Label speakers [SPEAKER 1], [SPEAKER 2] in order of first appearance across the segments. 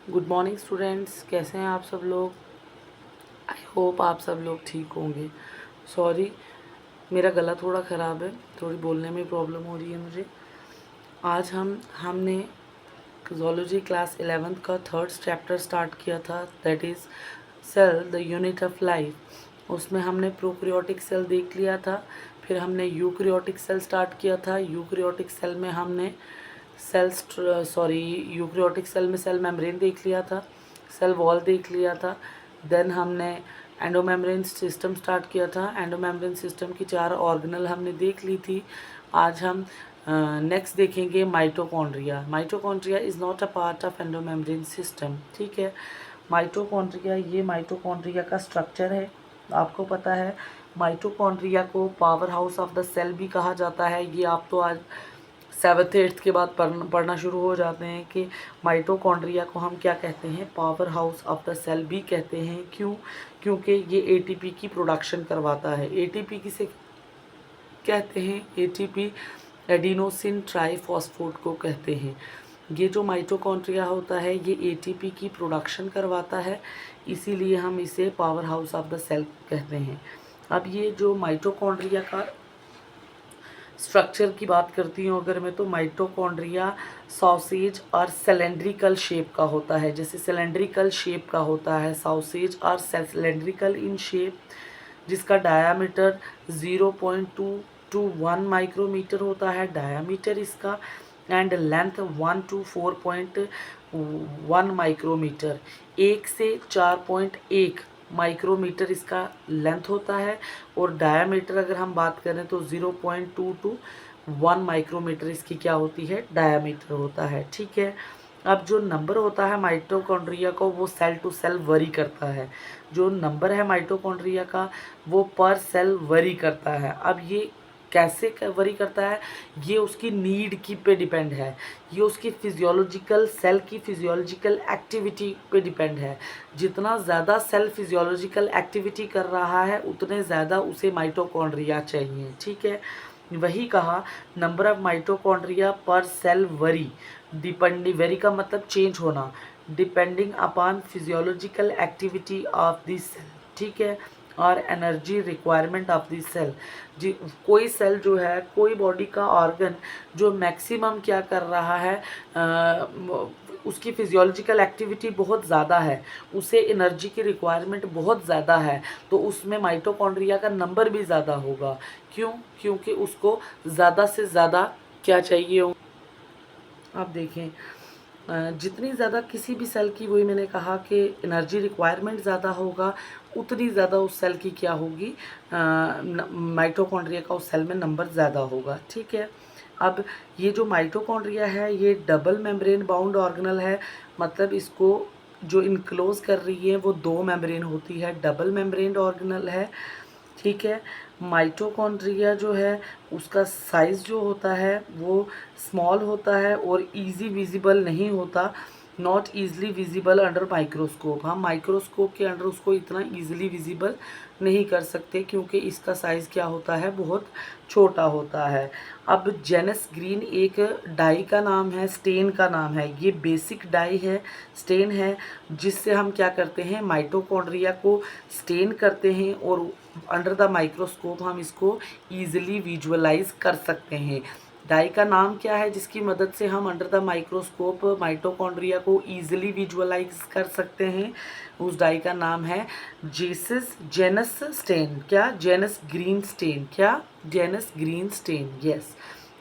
[SPEAKER 1] Good morning students, कैसे हैं आप सब लोग। आई होप आप सब लोग ठीक होंगे। सॉरी, मेरा गला थोड़ा ख़राब है, थोड़ी बोलने में प्रॉब्लम हो रही है मुझे। आज हमने ज़ूलॉजी क्लास 11th का थर्ड चैप्टर स्टार्ट किया था, that is cell the unit of life. उसमें हमने प्रोकैरियोटिक सेल देख लिया था, फिर हमने यूकैरियोटिक सेल स्टार्ट किया था। यूकैरियोटिक सेल में हमने यूकैरियोटिक सेल में सेल मेम्ब्रेन देख लिया था, सेल वॉल देख लिया था। देन हमने एंडोमेम्ब्रेन सिस्टम स्टार्ट किया था। एंडोमेम्ब्रेन सिस्टम की 4 ऑर्गेनल हमने देख ली थी। आज हम नेक्स्ट देखेंगे mitochondria. Mitochondria is not a part of endomembrane system, ठीक है। माइटोकॉन्ड्रिया, ये माइटोकॉन्ड्रिया का स्ट्रक्चर है, आपको पता है। माइटोकॉन्ड्रिया को powerhouse of the cell भी कहा जाता है। ये आप तो आज 7th 8th के बाद पढ़ना शुरू हो जाते हैं कि माइटोकॉन्ड्रिया को हम क्या कहते हैं, powerhouse of the cell भी कहते हैं। क्यों? क्योंकि ये एटीपी की प्रोडक्शन करवाता है। एटीपी किसे कहते हैं? एटीपी एडिनोसिन ट्राइफॉस्फेट को कहते हैं। ये जो माइटोकॉन्ड्रिया होता है ये एटीपी की प्रोडक्शन करवाता है, इसीलिए हम इसे powerhouse of the cell कहते हैं। अब ये जो माइटोकॉन्ड्रिया का स्ट्रक्चर की बात करती हूँ अगर मैं, तो माइटोकॉन्ड्रिया सॉसेज और सिलेंड्रिकल शेप का होता है। जैसे सिलेंड्रिकल शेप का होता है सॉसेज और सिलेंड्रिकल इन शेप, जिसका डायामीटर 0.2 to 1 माइक्रोमीटर होता है डायामीटर इसका, एंड लेंथ 1 to 4.1 माइक्रोमीटर, 1 से 4.1 माइक्रोमीटर इसका लेंथ होता है। और डायामीटर अगर हम बात करें तो 0.2 to 1 माइक्रोमीटर इसकी क्या होती है, डायामीटर होता है, ठीक है। अब जो नंबर होता है माइटोकॉन्ड्रिया को, वो सेल टू सेल वरी करता है। जो नंबर है माइटोकॉन्ड्रिया का वो पर सेल वरी करता है। अब ये कैसे वरी करता है, ये उसकी नीड की पे डिपेंड है, ये उसकी फिजियोलॉजिकल सेल की फिजियोलॉजिकल एक्टिविटी पे डिपेंड है। जितना ज़्यादा सेल फिजियोलॉजिकल एक्टिविटी कर रहा है उतने ज़्यादा उसे माइटोकॉन्ड्रिया चाहिए, ठीक है। वही कहा, number of mitochondria per cell vary, depending, vary का मतलब चेंज होना, depending upon physiological activity of this cell, ठीक है, और energy requirement of this cell. जी, कोई सेल जो है, कोई बॉडी का ऑर्गन जो मैक्सिमम क्या कर रहा है, उसकी फिजियोलॉजिकल एक्टिविटी बहुत ज़्यादा है, उसे एनर्जी की रिक्वायरमेंट बहुत ज़्यादा है, तो उसमें माइटोकॉन्ड्रिया का नंबर भी ज़्यादा होगा। क्यों? क्योंकि उसको ज़्यादा से ज़्यादा क्या चाहिए हो। आप देखें, जितनी ज़्यादा किसी भी सेल की, वही मैंने कहा कि एनर्जी रिक्वायरमेंट ज़्यादा होगा, उतनी ज़्यादा उस सेल की क्या होगी, माइटोकॉन्ड्रिया का उस सेल में नंबर ज़्यादा होगा, ठीक है। अब ये जो माइटोकॉन्ड्रिया है ये डबल मेम्ब्रेन बाउंड ऑर्गेनल है, मतलब इसको जो इनक्लोज कर रही है वो 2 मेम्ब्रेन होती है, डबल मेम्ब्रेन ऑर्गेनल है, ठीक है। माइटोकॉन्ड्रिया जो है उसका साइज़ जो होता है वो स्मॉल होता है और इजी विजिबल नहीं होता, not easily visible under microscope. हम माइक्रोस्कोप के अंडर उसको इतना ईजिली विजिबल नहीं कर सकते क्योंकि इसका साइज़ क्या होता है, बहुत छोटा होता है। अब जेनस ग्रीन एक डाई का नाम है, स्टेन का नाम है, ये बेसिक डाई है, स्टेन है, जिससे हम क्या करते हैं, माइटोकॉन्ड्रिया को स्टेन करते हैं और अंडर द माइक्रोस्कोप हम इसको ईजिली विजुअलाइज कर सकते हैं। डाई का नाम क्या है जिसकी मदद से हम अंडर द माइक्रोस्कोप माइटोकॉन्ड्रिया को ईजिली विजुअलाइज कर सकते हैं? उस डाई का नाम है जेनस स्टेन। क्या? Janus green stain. क्या? Janus green stain, yes.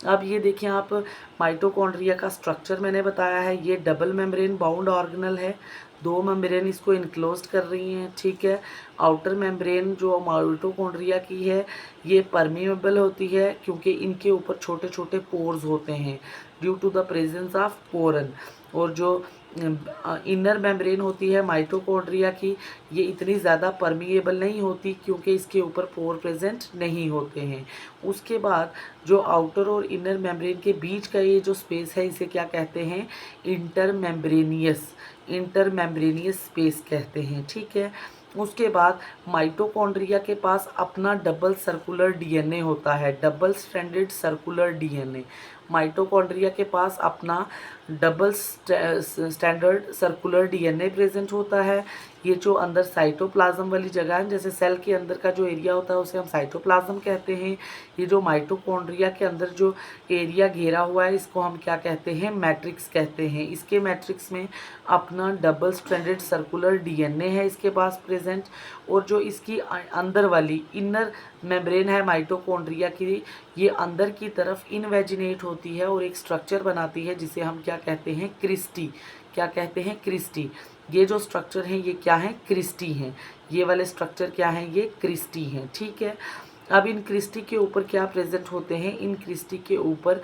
[SPEAKER 1] अब ये देखिए आप, माइटोकॉन्ड्रिया का स्ट्रक्चर मैंने बताया है, ये डबल मेम्ब्रेन बाउंड ऑर्गेनल है, 2 मेम्ब्रेन इसको इनक्लोज कर रही हैं, ठीक है। आउटर मेम्ब्रेन जो माइटोकॉन्ड्रिया की है ये परमेबल होती है क्योंकि इनके ऊपर छोटे छोटे पोर्स होते हैं due to the presence of porin. और जो इनर मेम्ब्रेन होती है माइटोकॉन्ड्रिया की, ये इतनी ज़्यादा परमिएबल नहीं होती क्योंकि इसके ऊपर पोर प्रेजेंट नहीं होते हैं। उसके बाद जो आउटर और इनर मेम्ब्रेन के बीच का ये जो स्पेस है इसे क्या कहते हैं, इंटरमेम्ब्रेनियस स्पेस कहते हैं, ठीक है। उसके बाद माइटोकॉन्ड्रिया के पास अपना डबल सर्कुलर डीएनए होता है, double stranded circular DNA. Mitochondria के पास अपना double standard circular DNA present होता है। ये जो अंदर साइटोप्लाज्म वाली जगह है, जैसे सेल के अंदर का जो एरिया होता है उसे हम साइटोप्लाज्म कहते हैं। ये जो माइटोकॉन्ड्रिया के अंदर जो एरिया घेरा हुआ है इसको हम क्या कहते हैं, मैट्रिक्स कहते हैं। इसके मैट्रिक्स में अपना डबल स्ट्रैंडेड सर्कुलर डीएनए है इसके पास प्रेजेंट, और जो इसकी अंदर वाली इनर मेम्ब्रेन है माइटोकॉन्ड्रिया की, ये अंदर की तरफ इनवेजिनेट होती है और एक स्ट्रक्चर बनाती है जिसे हम क्या कहते हैं, क्रिस्टी। क्या कहते हैं, क्रिस्टी। ये जो स्ट्रक्चर है ये क्या है, क्रिस्टी हैं। ये वाले स्ट्रक्चर क्या हैं, ये क्रिस्टी हैं। ठीक है, अब इन क्रिस्टी के ऊपर क्या प्रेजेंट होते हैं, इन क्रिस्टी के ऊपर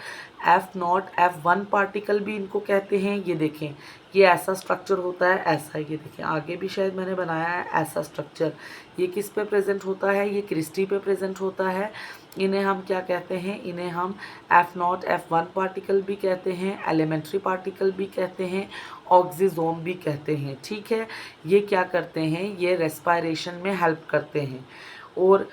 [SPEAKER 1] F0 F1 पार्टिकल भी इनको कहते हैं। ये देखें, ये ऐसा स्ट्रक्चर होता है, ऐसा। ये देखें आगे भी शायद मैंने बनाया है ऐसा स्ट्रक्चर। ये किस पे प्रेजेंट होता है, ये क्रिस्टी पे प्रेजेंट होता है। इन्हें हम क्या कहते हैं, इन्हें हम F0 F1 पार्टिकल भी कहते हैं, एलिमेंट्री पार्टिकल भी कहते हैं, ऑक्सीजोम भी कहते हैं। ठीक है, ये क्या करते हैं, ये रेस्पायरेशन में हेल्प करते हैं। और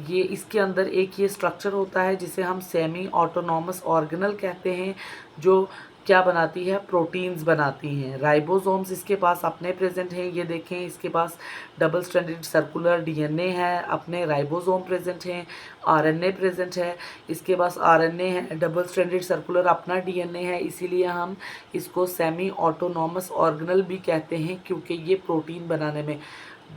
[SPEAKER 1] ये इसके अंदर एक ये स्ट्रक्चर होता है जिसे हम सेमी ऑटोनॉमस ऑर्गेनल कहते हैं, जो क्या बनाती है, प्रोटीन्स बनाती हैं। राइबोसोम्स इसके पास अपने प्रेजेंट हैं। ये देखें, इसके पास डबल स्ट्रैंडेड सर्कुलर डीएनए है, अपने राइबोसोम प्रेजेंट हैं। आरएनए प्रेजेंट है, इसके पास आरएनए है, डबल स्ट्रैंडेड सर्कुलर अपना डीएनए है। इसीलिए हम इसको सेमी ऑटोनॉमस ऑर्गेनल भी कहते हैं, क्योंकि ये प्रोटीन बनाने में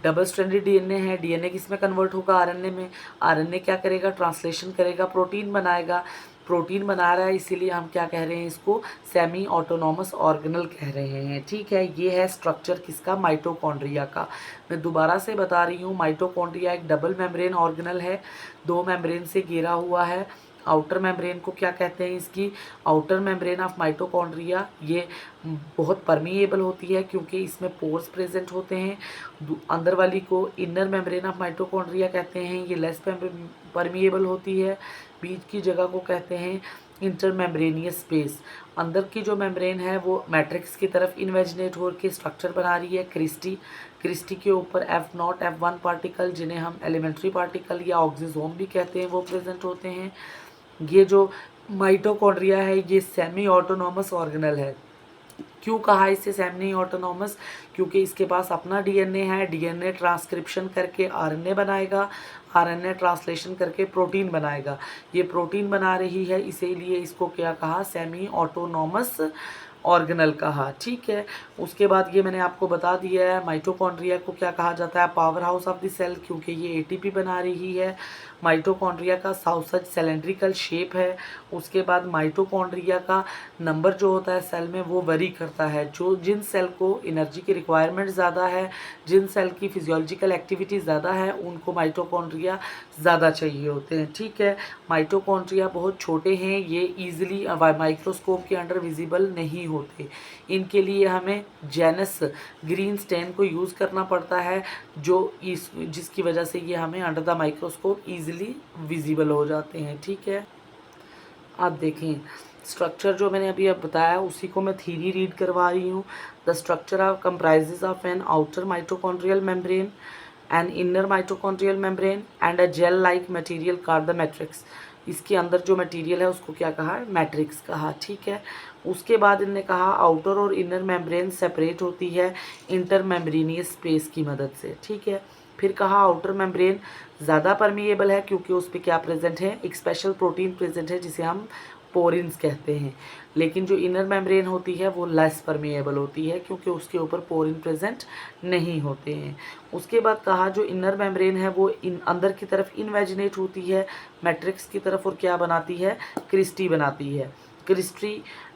[SPEAKER 1] डबल स्ट्रैंडेड डीएनए है। डीएनए किस में कन्वर्ट होगा, आरएनए में। आरएनए क्या करेगा, ट्रांसलेशन करेगा, प्रोटीन बनाएगा। प्रोटीन बना रहा है, इसीलिए हम क्या कह रहे हैं, इसको सेमी ऑटोनॉमस ऑर्गेनल कह रहे हैं। ठीक है, ये है स्ट्रक्चर किसका, माइटोकॉन्ड्रिया का। मैं दोबारा से बता रही हूँ, माइटोकॉन्ड्रिया एक डबल मेम्ब्रेन ऑर्गेनल है, दो मेम्ब्रेन से घिरा हुआ है। आउटर मेम्ब्रेन को क्या कहते हैं, इसकी आउटर मेम्ब्रेन ऑफ माइटोकॉन्ड्रिया, ये बहुत परमिएबल होती है क्योंकि इसमें पोर्स प्रेजेंट होते हैं। अंदर वाली को इनर मेम्ब्रेन ऑफ माइटोकॉन्ड्रिया कहते हैं, ये लेस परमिएबल होती है। बीच की जगह को कहते हैं इंटरमेम्ब्रेनियस स्पेस। अंदर की जो मेम्ब्रेन है वो मैट्रिक्स की तरफ इन्वेजिनेट हो के स्ट्रक्चर बना रही है, क्रिस्टी। क्रिस्टी के ऊपर F0 F1 पार्टिकल, जिन्हें हम एलिमेंट्री पार्टिकल या ऑक्सीजोम भी कहते हैं, वो प्रेजेंट होते हैं। ये जो माइटोकॉन्ड्रिया है ये सेमी ऑटोनॉमस ऑर्गेनल है। क्यों कहा इसे सेमी ऑटोनॉमस, क्योंकि इसके पास अपना डीएनए है। डीएनए ट्रांसक्रिप्शन करके आरएनए बनाएगा, आरएनए ट्रांसलेशन करके प्रोटीन बनाएगा। ये प्रोटीन बना रही है, इसीलिए इसको क्या कहा, सेमी ऑटोनॉमस ऑर्गेनल कहा। ठीक है, उसके बाद ये मैंने आपको बता दिया है माइटोकॉन्ड्रिया को क्या कहा जाता है, powerhouse of the cell, क्योंकि ये एटीपी बना रही है। माइटोकॉन्ड्रिया का साउसज सिलेंड्रिकल शेप है। उसके बाद माइटोकॉन्ड्रिया का नंबर जो होता है सेल में वो वरी करता है। जो जिन सेल को एनर्जी की रिक्वायरमेंट ज़्यादा है, जिन सेल की फिजियोलॉजिकल एक्टिविटी ज़्यादा है, उनको माइटोकॉन्ड्रिया ज़्यादा चाहिए होते हैं। ठीक है, माइटोकॉन्ड्रिया बहुत छोटे हैं, ये ईजिली माइक्रोस्कोप के अंडर विजिबल नहीं होते। इनके लिए हमें जेनस ग्रीन स्टेन को यूज़ करना पड़ता है, जिसकी वजह से ये हमें under the microscope easily visible हो जाते हैं। ठीक है, आप देखें स्ट्रक्चर जो मैंने अभी अब बताया उसी को मैं थ्योरी रीड करवा रही हूँ। The structure of comprises of an outer mitochondrial membrane, an inner mitochondrial membrane and a gel like material called the matrix. इसके अंदर जो मटेरियल है उसको क्या कहा, मैट्रिक्स कहा। ठीक है, उसके बाद इन्होंने कहा आउटर और इनर मेम्ब्रेन सेपरेट होती है इंटरमेम्ब्रेनियस स्पेस की मदद से। ठीक है, फिर कहा आउटर मेम्ब्रेन ज़्यादा परमिएबल है क्योंकि उस पर क्या प्रेजेंट है, एक स्पेशल प्रोटीन प्रेजेंट है जिसे हम पोरिन्स कहते हैं। लेकिन जो इनर मेम्ब्रेन होती है वो लेस परमिएबल होती है क्योंकि उसके ऊपर पोरिन प्रेजेंट नहीं होते हैं। उसके बाद कहा जो इनर मेम्ब्रेन है वो अंदर की तरफ इनवेजिनेट होती है मैट्रिक्स की तरफ, और क्या बनाती है, क्रिस्टी बनाती है। Cristae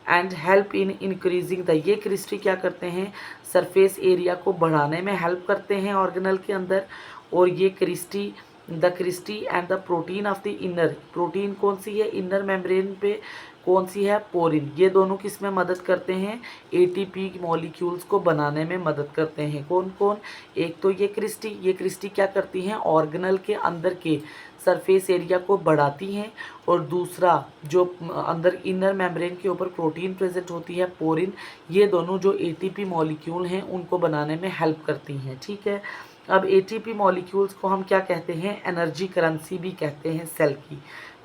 [SPEAKER 1] and help in increasing the, ये क्रिस्टी क्या करते हैं, सरफेस एरिया को बढ़ाने में हेल्प करते हैं ऑर्गेनल के अंदर। और ये cristae, the cristae and the protein of the inner, protein कौन सी है, इनर मेम्ब्रेन पे कौन सी है, पोरिन। ये दोनों किस में मदद करते हैं, एटीपी मॉलिक्यूल्स को बनाने में मदद करते हैं। कौन कौन, एक तो ये क्रिस्टी क्या करती हैं, ऑर्गेनल के अंदर के सरफेस एरिया को बढ़ाती हैं, और दूसरा जो अंदर इनर मेम्ब्रेन के ऊपर प्रोटीन प्रेजेंट होती है, पोरिन, ये दोनों जो एटीपी मॉलिक्यूल हैं उनको बनाने में हेल्प करती हैं। ठीक है, अब एटीपी मॉलिक्यूल्स को हम क्या कहते हैं, एनर्जी करेंसी भी कहते हैं सेल की।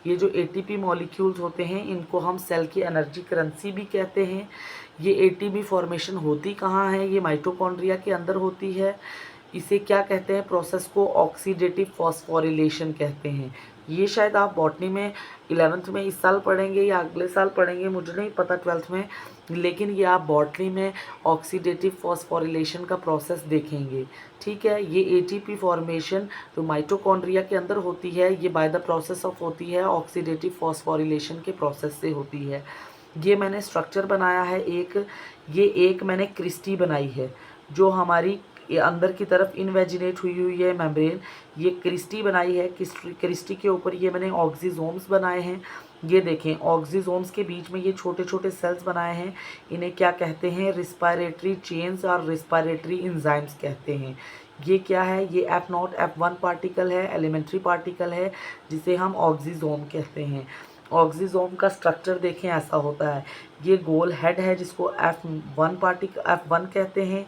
[SPEAKER 1] ये जो एटीपी मॉलिक्यूल्स होते हैं इनको हम सेल की एनर्जी करेंसी भी कहते हैं। ये एटीपी फॉर्मेशन होती कहाँ है? ये माइटोकॉन्ड्रिया के अंदर होती है। इसे क्या कहते हैं? प्रोसेस को ऑक्सीडेटिव फॉस्फोरिलेशन कहते हैं। ये शायद आप बॉटनी में 11th में इस साल पढ़ेंगे या अगले साल पढ़ेंगे, मुझे नहीं पता 12th में, लेकिन ये आप बॉटनी में ऑक्सीडेटिव फॉस्फोरिलेशन का प्रोसेस देखेंगे। ठीक है, ये एटीपी फॉर्मेशन जो माइटोकॉन्ड्रिया के अंदर होती है ये बाय द प्रोसेस ऑफ होती है ऑक्सीडेटिव फॉस्फोरिलेशन के प्रोसेस से होती है। ये मैंने स्ट्रक्चर बनाया है एक मैंने क्रिस्टी बनाई है जो हमारी ये अंदर की तरफ इनवेजिनेट हुई है मेम्ब्रेन। ये क्रिस्टी बनाई है, क्रिस्टी के ऊपर ये मैंने ऑक्सीजोम्स बनाए हैं। ये देखें, ऑक्सीजोम्स के बीच में ये छोटे छोटे सेल्स बनाए हैं। इन्हें क्या कहते हैं? रिस्पायरेटरी चेन्स और रिस्पायरेटरी इंजाइम्स कहते हैं। ये क्या है? ये F0 F1 पार्टिकल है, एलिमेंट्री पार्टिकल है जिसे हम ऑक्सीजोम कहते हैं। ऑक्सीजोम का स्ट्रक्चर देखें ऐसा होता है। ये गोल हेड है जिसको F1 कहते हैं।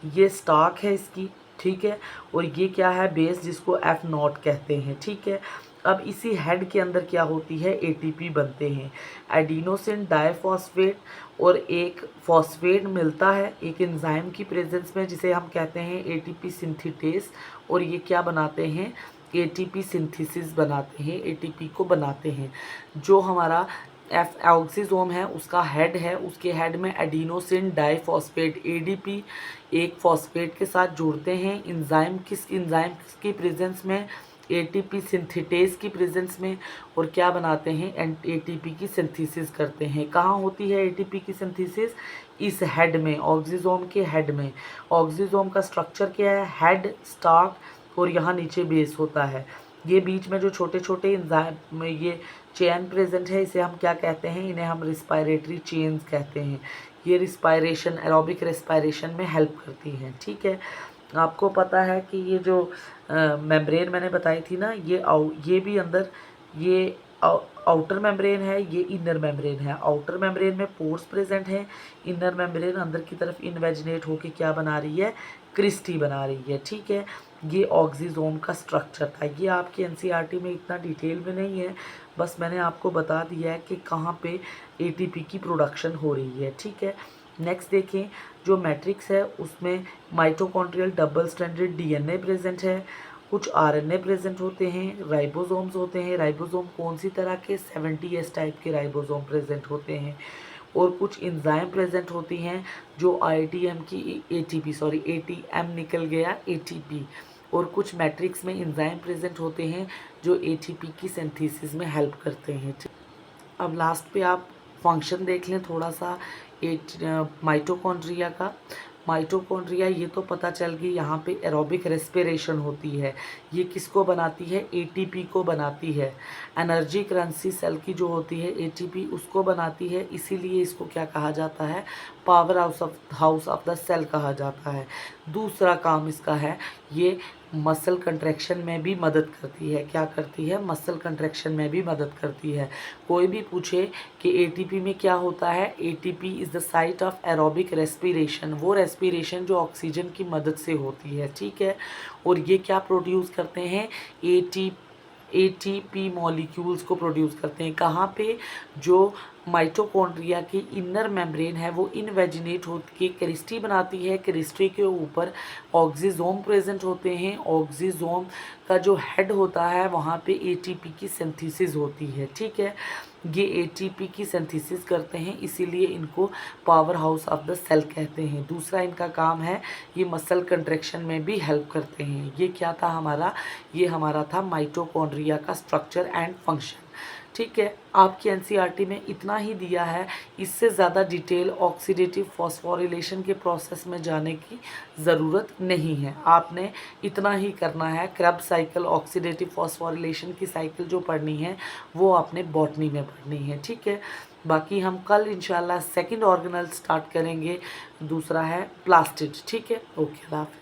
[SPEAKER 1] ये स्टाक है इसकी, ठीक है। और ये क्या है? बेस, जिसको F0 कहते हैं, ठीक है। अब इसी हेड के अंदर क्या होती है? एटीपी बनते हैं, एडिनोसिन डाइफॉस्फेट, और एक फॉस्फेट मिलता है एक एंजाइम की प्रेजेंस में जिसे हम कहते हैं एटीपी सिंथेटेस। और ये क्या बनाते हैं? एटीपी सिंथेसिस बनाते हैं, एटीपी को बनाते हैं। जो हमारा ऑक्सीजोम है उसका हेड है, उसके हेड में एडिनोसिन डाइफॉस्फेट एडीपी एक फॉस्फेट के साथ जुड़ते हैं। एंजाइम की प्रेजेंस में? एटीपी सिंथेटेस की प्रेजेंस में। और क्या बनाते हैं? एटीपी की सिंथेसिस करते हैं। कहाँ होती है एटीपी की सिंथेसिस? इस हेड में, ऑक्सीजोम के हेड में। ऑक्सीजोम का स्ट्रक्चर क्या है? हेड, स्टार्क और यहाँ नीचे बेस होता है। ये बीच में जो छोटे छोटे एंजाइम ये चेन प्रेजेंट है इसे हम क्या कहते हैं? इन्हें हम रिस्पायरेटरी चेन्स कहते हैं। ये रिस्पायरेशन, एरोबिक रिस्पायरेशन में हेल्प करती हैं, ठीक है। आपको पता है कि ये जो मेम्ब्रेन मैंने बताई थी ना, ये भी अंदर, ये आउटर मेम्ब्रेन है, ये इनर मेम्ब्रेन है। आउटर मेम्ब्रेन में पोर्स प्रेजेंट हैं, इनर मेम्ब्रेन अंदर की तरफ इन्वेजिनेट होके क्या बना रही है? क्रिस्टी बना रही है, ठीक है। ये ऑक्सीजोम का स्ट्रक्चर था। ये आपकी एनसीईआरटी में इतना डिटेल में नहीं है, बस मैंने आपको बता दिया है कि कहाँ पे एटीपी की प्रोडक्शन हो रही है, ठीक है। नेक्स्ट देखें, जो मैट्रिक्स है उसमें mitochondrial double stranded DNA present है, कुछ आरएनए प्रेजेंट होते हैं, राइबोसोम्स होते हैं। राइबोसोम कौन सी तरह के? 70S टाइप के राइबोसोम प्रेजेंट होते हैं। और कुछ एंजाइम प्रेजेंट होती हैं जो एटीएम निकल गया एटीपी। और कुछ मैट्रिक्स में एंजाइम प्रेजेंट होते हैं जो एटीपी की सिंथेसिस में हेल्प करते हैं। अब लास्ट पे आप फंक्शन देख लें थोड़ा सा माइटोकॉन्ड्रिया का। माइटोकॉन्ड्रिया ये तो पता चल गई, यहाँ पे एरोबिक रेस्पिरेशन होती है। ये किसको बनाती है? एटीपी को बनाती है। एनर्जी करेंसी सेल की जो होती है एटीपी उसको बनाती है, इसीलिए इसको क्या कहा जाता है? Powerhouse of the cell कहा जाता है। दूसरा काम इसका है, ये मसल कंट्रैक्शन में भी मदद करती है। क्या करती है? मसल कंट्रैक्शन में भी मदद करती है। कोई भी पूछे कि एटीपी में क्या होता है? ATP is the site of aerobic respiration, वो रेस्पिरेशन जो ऑक्सीजन की मदद से होती है, ठीक है। और ये क्या प्रोड्यूस करते हैं? एटीपी मॉलिक्यूल्स को प्रोड्यूस करते हैं। कहाँ पे? जो माइटोकॉन्ड्रिया की इनर मेम्ब्रेन है वो इनवेजिनेट होकर क्रिस्टी बनाती है। क्रिस्टी के ऊपर ऑक्सीजोम प्रेजेंट होते हैं। ऑक्सीजोम का जो हेड होता है वहाँ पे एटीपी की सिंथेसिस होती है, ठीक है। ये एटीपी की सिंथेसिस करते हैं, इसीलिए इनको powerhouse of the cell कहते हैं। दूसरा इनका काम है, ये मसल कंट्रैक्शन में भी हेल्प करते हैं। ये क्या था हमारा? ये हमारा था माइटोकॉन्ड्रिया का स्ट्रक्चर एंड फंक्शन, ठीक है। आपकी एनसीईआरटी में इतना ही दिया है, इससे ज़्यादा डिटेल ऑक्सीडेटिव फॉस्फोरिलेशन के प्रोसेस में जाने की ज़रूरत नहीं है। आपने इतना ही करना है। क्रेब्स साइकिल, ऑक्सीडेटिव फॉस्फोरिलेशन की साइकिल जो पढ़नी है वो आपने बॉटनी में पढ़नी है, ठीक है। बाकी हम कल इंशाल्लाह सेकंड ऑर्गेनल स्टार्ट करेंगे, दूसरा है प्लास्टिड, ठीक है। ओके, अल्लाह हाफ़िज़।